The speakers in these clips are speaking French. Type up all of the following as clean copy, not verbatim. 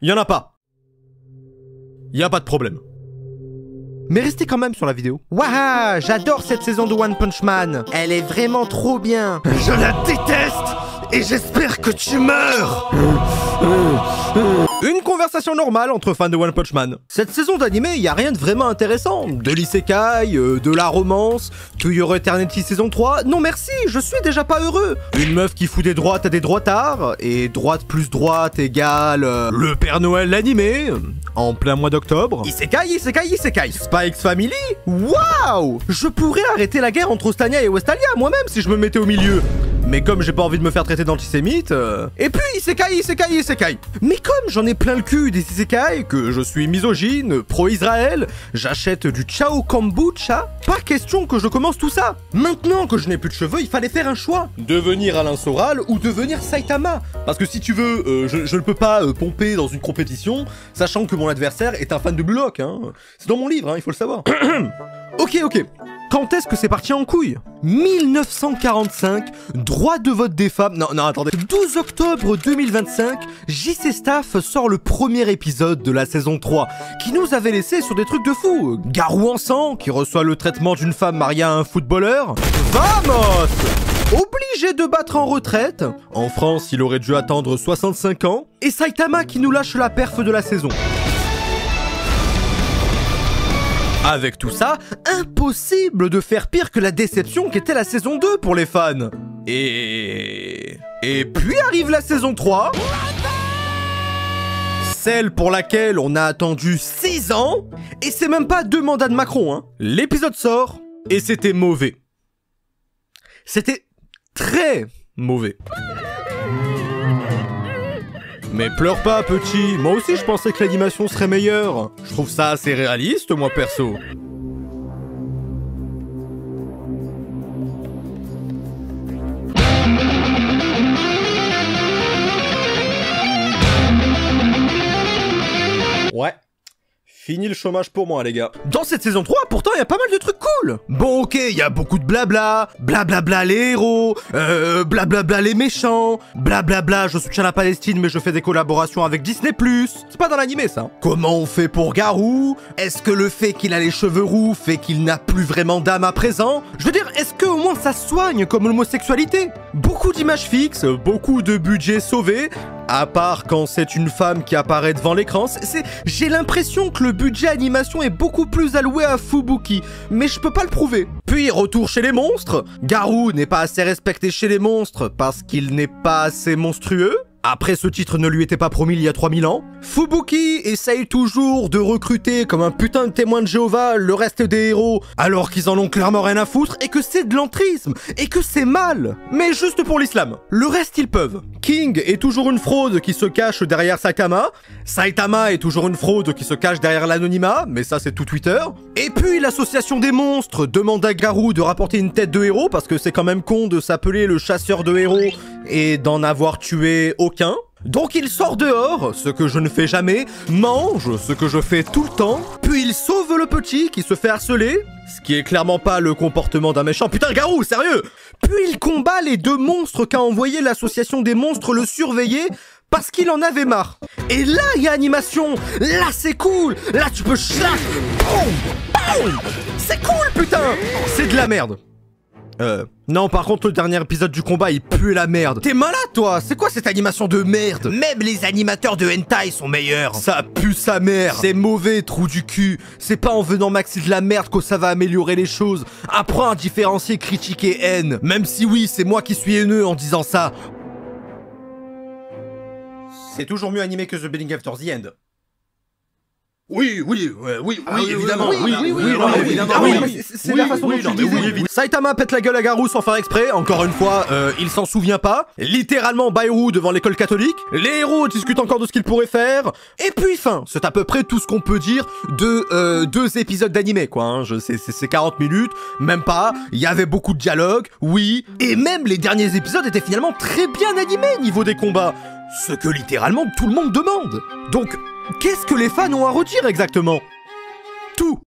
y en a pas. Y a pas de problème. Mais restez quand même sur la vidéo. Waouh, j'adore cette saison de One Punch Man. Elle est vraiment trop bien. Je la déteste et j'espère que tu meurs. Une conversation normale entre fans de One Punch Man. Cette saison d'anime, y a rien de vraiment intéressant. De l'isekai, de la romance, To Your Eternity saison 3. Non merci, je suis déjà pas heureux. Une meuf qui fout des droites à des droitards, et droite plus droite égale le Père Noël l'animé, en plein mois d'octobre. Isekai, isekai, isekai. Spikes Family. Waouh, je pourrais arrêter la guerre entre Ostania et Westalia moi-même si je me mettais au milieu. Mais comme j'ai pas envie de me faire traiter d'antisémite... Et puis isekai, isekai, isekai. Mais comme j'en ai plein le cul des isekai, que je suis misogyne, pro-Israël, j'achète du Ciao Kombucha, pas question que je commence tout ça. Maintenant que je n'ai plus de cheveux, il fallait faire un choix. Devenir Alain Soral ou devenir Saitama. Parce que si tu veux, je ne peux pas pomper dans une compétition, sachant que mon adversaire est un fan de Blue Lock, hein. C'est dans mon livre, hein, il faut le savoir. Ok. Quand est-ce que c'est parti en couille? 1945, droit de vote des femmes... Non, attendez. 12 octobre 2025, JC Staff sort le premier épisode de la saison 3, qui nous avait laissé sur des trucs de fou. Garou en sang, qui reçoit le traitement d'une femme mariée à un footballeur. Vamos! Obligé de battre en retraite. En France, il aurait dû attendre 65 ans. Et Saitama qui nous lâche la perf de la saison. Avec tout ça, impossible de faire pire que la déception qu'était la saison 2 pour les fans. Et puis arrive la saison 3. Celle pour laquelle on a attendu 6 ans. Et c'est même pas 2 mandats de Macron, hein. L'épisode sort et c'était mauvais. C'était très mauvais. Mais pleure pas, petit. Moi aussi, je pensais que l'animation serait meilleure. Je trouve ça assez réaliste, moi, perso. Ouais. Fini le chômage pour moi, les gars. Dans cette saison 3, pourtant, il y a pas mal de trucs cool. Bon, ok, il y a beaucoup de blabla. Blablabla les héros. Blablabla les méchants. Blablabla, je soutiens la Palestine, mais je fais des collaborations avec Disney+. C'est pas dans l'animé, ça. Comment on fait pour Garou? Est-ce que le fait qu'il a les cheveux roux fait qu'il n'a plus vraiment d'âme à présent? Je veux dire, est-ce que au moins ça soigne comme l'homosexualité? Beaucoup d'images fixes, beaucoup de budget sauvé. À part quand c'est une femme qui apparaît devant l'écran, j'ai l'impression que le budget animation est beaucoup plus alloué à Fubuki, mais je peux pas le prouver. Puis retour chez les monstres. Garou n'est pas assez respecté chez les monstres parce qu'il n'est pas assez monstrueux. Après, ce titre ne lui était pas promis il y a 3000 ans. Fubuki essaye toujours de recruter comme un putain de témoin de Jéhovah le reste des héros, alors qu'ils en ont clairement rien à foutre, et que c'est de l'entrisme, et que c'est mal. Mais juste pour l'islam. Le reste, ils peuvent. King est toujours une fraude qui se cache derrière Saitama. Saitama est toujours une fraude qui se cache derrière l'anonymat, mais ça c'est tout Twitter. Et puis l'association des monstres demande à Garou de rapporter une tête de héros, parce que c'est quand même con de s'appeler le chasseur de héros et d'en avoir tué aucun. Donc il sort dehors, ce que je ne fais jamais, mange, ce que je fais tout le temps, puis il sauve le petit qui se fait harceler, ce qui est clairement pas le comportement d'un méchant. Putain, Garou, sérieux! Puis il combat les 2 monstres qu'a envoyé l'association des monstres le surveiller parce qu'il en avait marre. Et là, il y a animation. Là, c'est cool. Là, tu peux chlac. Boum, boum. C'est cool, putain. C'est de la merde. Non, par contre, le dernier épisode du combat, il pue la merde. T'es malade, toi? C'est quoi cette animation de merde? Même les animateurs de hentai sont meilleurs. Ça pue sa mère. C'est mauvais, trou du cul. C'est pas en venant maxer de la merde que ça va améliorer les choses. Apprends à différencier critique et haine. Même si oui, c'est moi qui suis haineux en disant ça. C'est toujours mieux animé que The Beginning After the End. Oui, évidemment. C'est la façon dont tu disais. Saitama pète la gueule à Garou sans faire exprès. Encore une fois, il s'en souvient pas. Littéralement Bayrou devant l'école catholique. Les héros discutent encore de ce qu'ils pourraient faire. Et puis fin. C'est à peu près tout ce qu'on peut dire de 2 épisodes d'animé, quoi. Hein. C'est 40 minutes, même pas. Il y avait beaucoup de dialogues, oui. Et même les derniers épisodes étaient finalement très bien animés niveau des combats. Ce que littéralement tout le monde demande. Donc, qu'est-ce que les fans ont à redire exactement? Tout.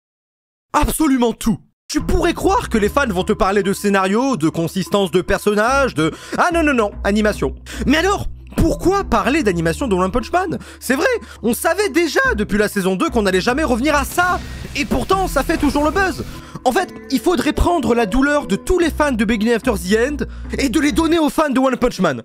Absolument tout. Tu pourrais croire que les fans vont te parler de scénario, de consistance de personnages, de... Ah non, animation. Mais alors, Pourquoi parler d'animation de One Punch Man? C'est vrai, on savait déjà depuis la saison 2 qu'on n'allait jamais revenir à ça. Et pourtant, ça fait toujours le buzz. En fait, il faudrait prendre la douleur de tous les fans de Beginning After the End et de les donner aux fans de One Punch Man.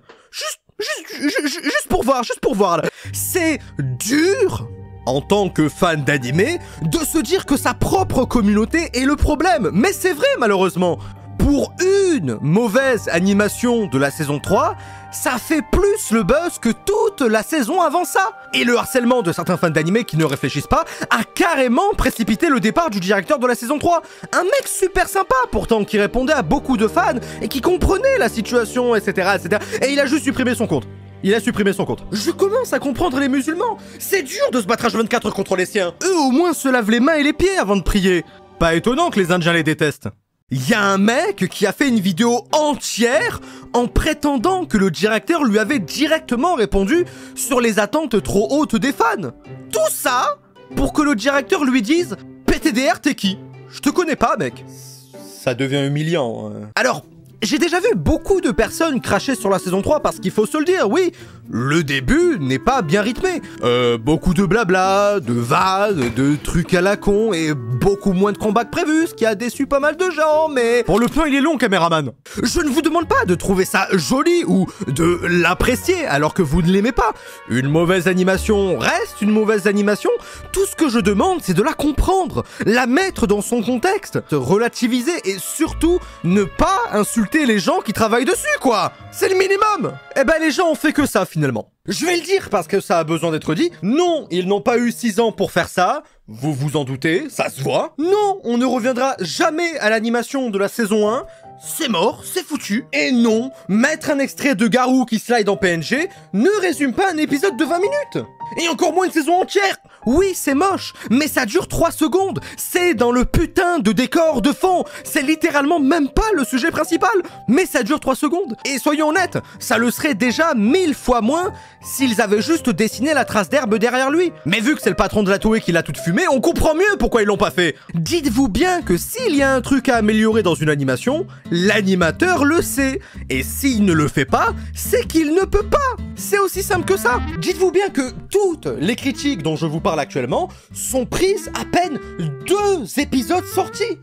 Juste pour voir. Là. C'est dur, en tant que fan d'animé, de se dire que sa propre communauté est le problème. Mais c'est vrai, malheureusement. Pour une mauvaise animation de la saison 3, ça fait plus le buzz que toute la saison avant ça. Et le harcèlement de certains fans d'animé qui ne réfléchissent pas a carrément précipité le départ du directeur de la saison 3. Un mec super sympa pourtant, qui répondait à beaucoup de fans et qui comprenait la situation, etc. Et il a juste supprimé son compte. Je commence à comprendre les musulmans. C'est dur de se battre H24 contre les siens. Eux au moins se lavent les mains et les pieds avant de prier. Pas étonnant que les Indiens les détestent. Il y a un mec qui a fait une vidéo entière en prétendant que le directeur lui avait directement répondu sur les attentes trop hautes des fans. Tout ça pour que le directeur lui dise « PTDR, t'es qui? Je te connais pas, mec. » Ça devient humiliant. Alors, j'ai déjà vu beaucoup de personnes cracher sur la saison 3 parce qu'il faut se le dire, oui, le début n'est pas bien rythmé. Beaucoup de blabla, de vannes, de trucs à la con et beaucoup moins de combats que prévu, ce qui a déçu pas mal de gens, mais... Pour le plan, il est long, caméraman. Je ne vous demande pas de trouver ça joli ou de l'apprécier alors que vous ne l'aimez pas. Une mauvaise animation reste une mauvaise animation. Tout ce que je demande, c'est de la comprendre, la mettre dans son contexte, relativiser et surtout ne pas insulter les gens qui travaillent dessus, quoi. C'est le minimum. Eh ben, les gens ont fait que ça, finalement. Je vais le dire parce que ça a besoin d'être dit. Non, ils n'ont pas eu 6 ans pour faire ça. Vous vous en doutez, ça se voit. Non, on ne reviendra jamais à l'animation de la saison 1. C'est mort, c'est foutu. Et non, mettre un extrait de Garou qui slide en PNG ne résume pas un épisode de 20 minutes. Et encore moins une saison entière. Oui, c'est moche, mais ça dure 3 secondes. C'est dans le putain de décor de fond. C'est littéralement même pas le sujet principal. Mais ça dure 3 secondes. Et soyons honnêtes, ça le serait déjà 1000 fois moins s'ils avaient juste dessiné la trace d'herbe derrière lui. Mais vu que c'est le patron de la Toei qui l'a toute fumée, on comprend mieux pourquoi ils l'ont pas fait. Dites-vous bien que s'il y a un truc à améliorer dans une animation, l'animateur le sait. Et s'il ne le fait pas, c'est qu'il ne peut pas. C'est aussi simple que ça. Dites-vous bien que toutes les critiques dont je vous parle actuellement sont prises à peine 2 épisodes sortis.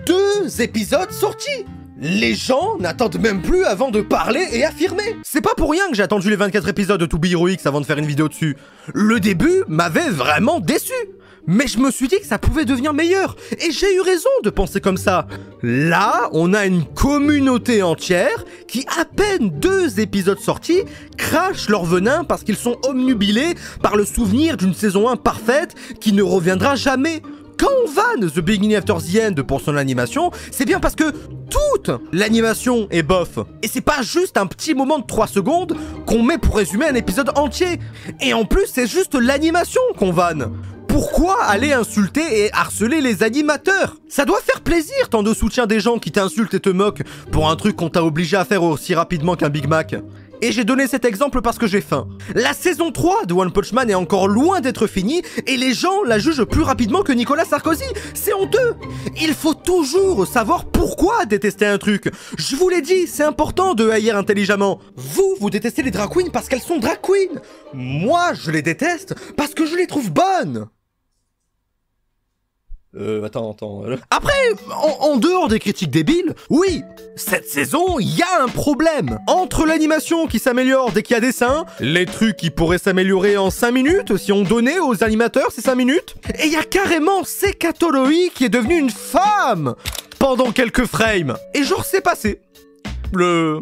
Deux épisodes sortis. Les gens n'attendent même plus avant de parler et affirmer. C'est pas pour rien que j'ai attendu les 24 épisodes de To Be Heroics avant de faire une vidéo dessus. Le début m'avait vraiment déçu. Mais je me suis dit que ça pouvait devenir meilleur. Et j'ai eu raison de penser comme ça. Là, on a une communauté entière qui, à peine 2 épisodes sortis, crachent leur venin parce qu'ils sont omnubilés par le souvenir d'une saison 1 parfaite qui ne reviendra jamais. Quand on vanne The Beginning After the End pour son animation, c'est bien parce que toute l'animation est bof. Et c'est pas juste un petit moment de 3 secondes qu'on met pour résumer un épisode entier. Et en plus, c'est juste l'animation qu'on vanne. Pourquoi aller insulter et harceler les animateurs? Ça doit faire plaisir tant de soutien des gens qui t'insultent et te moquent pour un truc qu'on t'a obligé à faire aussi rapidement qu'un Big Mac. Et j'ai donné cet exemple parce que j'ai faim. La saison 3 de One Punch Man est encore loin d'être finie et les gens la jugent plus rapidement que Nicolas Sarkozy. C'est honteux. Il faut toujours savoir pourquoi détester un truc. Je vous l'ai dit, c'est important de haïr intelligemment. Vous détestez les drag queens parce qu'elles sont drag queens. Moi, je les déteste parce que je les trouve bonnes. Attends. Après, en dehors des critiques débiles, oui, cette saison, il y a un problème. Entre l'animation qui s'améliore dès qu'il y a des seins, les trucs qui pourraient s'améliorer en 5 minutes si on donnait aux animateurs ces 5 minutes, et il y a carrément Sekatoloi qui est devenue une femme pendant quelques frames. Et genre, c'est passé. Le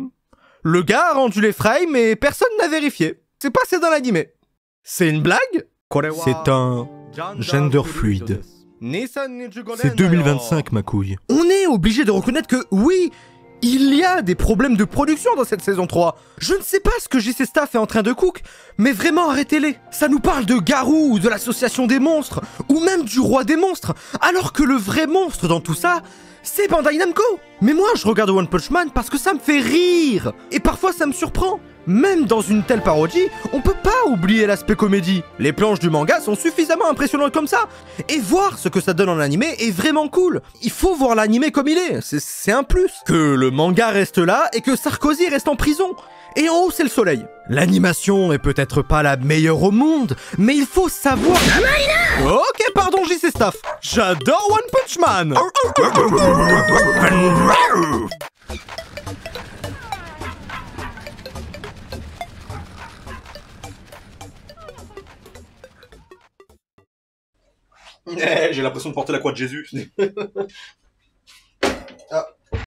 gars a rendu les frames et personne n'a vérifié. C'est passé dans l'animé. C'est une blague? C'est un gender fluide. C'est 2025, ma couille. On est obligé de reconnaître que, oui, il y a des problèmes de production dans cette saison 3. Je ne sais pas ce que JC Staff est en train de cook, mais vraiment arrêtez-les. Ça nous parle de Garou ou de l'association des monstres, ou même du roi des monstres, alors que le vrai monstre dans tout ça, c'est Bandai Namco. Mais moi, je regarde One Punch Man parce que ça me fait rire. Et parfois, ça me surprend. Même dans une telle parodie, on peut pas oublier l'aspect comédie. Les planches du manga sont suffisamment impressionnantes comme ça. Et voir ce que ça donne en animé est vraiment cool. Il faut voir l'animé comme il est, c'est un plus. Que le manga reste là et que Sarkozy reste en prison. Et en haut, c'est le soleil. L'animation est peut-être pas la meilleure au monde, mais il faut savoir... Ok, pardon, JC Staff. J'adore One Punch Man. J'ai l'impression de porter la croix de Jésus.